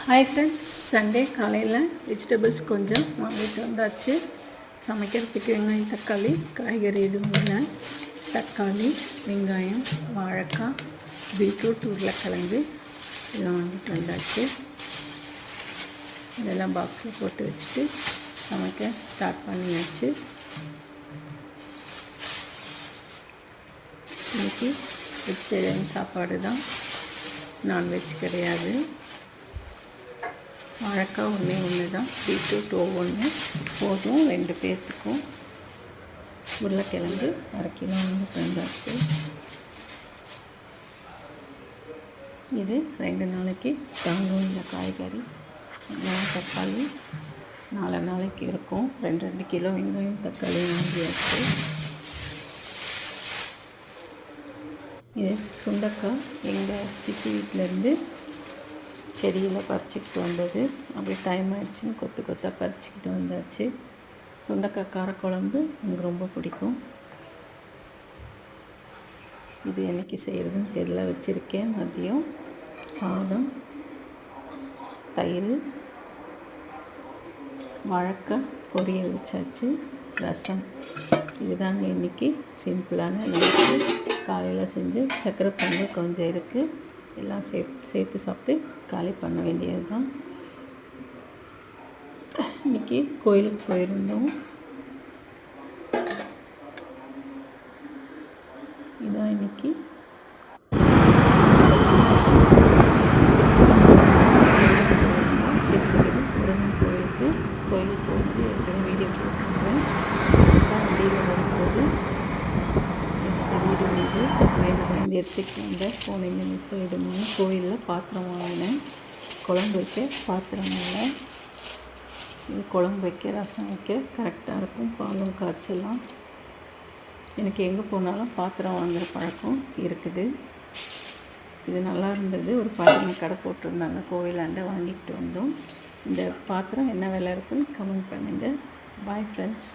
Hi friends, Sunday காலையில் vegetables கொஞ்சம் வாங்கிட்டு வந்தாச்சு. சமைக்கிறதுக்கு வெங்காயம், தக்காளி, காய்கறி எதுவும் இல்லை. தக்காளி, வெங்காயம், வாழைக்காய், பீட்ரூட், உருளைக்கிழங்கு இதெல்லாம் வாங்கிட்டு வந்தாச்சு. இதெல்லாம் பாக்ஸில் போட்டு வச்சுட்டு சமைக்க ஸ்டார்ட் பண்ணியாச்சு. இன்றைக்கி வெஜிடேரியன் சாப்பாடு தான், நான்வெஜ் கிடையாது. வாழைக்காய் ஒன்று தான், பீட்ரூட் ஒவ்வொன்று போதும் 2 பேர்த்துக்கும். உருளைக்கிழங்கு 1/2 கிலோ வாங்கிட்டு வந்தாச்சு. இது 2 நாளைக்கு தாங்கும். இந்த காய்கறி தக்காளி 4 நாளைக்கு இருக்கும். 2 கிலோ வெங்காயம், தக்காளி வாங்கியாச்சு. இது சுண்டைக்காய் எங்கள் சித்தி வீட்டிலேருந்து செடியில் பறிச்சிக்கிட்டு வந்தது. அப்படி டைம் ஆகிடுச்சின்னு கொத்து கொத்தாக பறிச்சிக்கிட்டு வந்தாச்சு. சுண்டைக்காய் காரக்குழம்பு எனக்கு ரொம்ப பிடிக்கும். இது என்றைக்கு செய்கிறதுன்னு தெரியல, வச்சுருக்கேன். மதியம் சாதம், தயிர், வாழைக்காய் பொரியல் வச்சாச்சு, ரசம். இதுதாங்க இன்றைக்கி சிம்பிளான நைட்டு காலையில் செஞ்சு. சக்கரை பொங்கல் கொஞ்சம் இருக்குது, எல்லாம் சேர்த்து சாப்பிட்டு காலி பண்ண வேண்டியது தான். இன்றைக்கி கோயிலுக்கு போயிருந்தோம். இதான் இன்றைக்கி முருகன் கோயிலுக்கு போயிட்டு ஏற்கனவே வீடியோ போட்டிருந்தேன். வண்டியில் வரும்போது வீடு எடுத்துக்கிட்டு வந்தேன். போனீங்க மிஸ் ஆகிடுமோன்னு கோயிலில் பாத்திரம் வாங்கினேன். குழம்பு வைக்க பாத்திரம் இல்லை. இது குழம்பு வைக்க, ரசம் வைக்க கரெக்டாக இருக்கும். பாலும் காய்ச்சலாம். எனக்கு எங்கே போனாலும் பாத்திரம் வாங்குகிற பழக்கம் இருக்குது. இது நல்லா இருந்தது. ஒரு பாத்திரம் கடை போட்டிருந்தாங்க கோவிலாண்ட, வாங்கிட்டு வந்தோம். இந்த பாத்திரம் என்ன விலை இருக்குன்னு கமெண்ட் பண்ணுங்கள். Bye friends.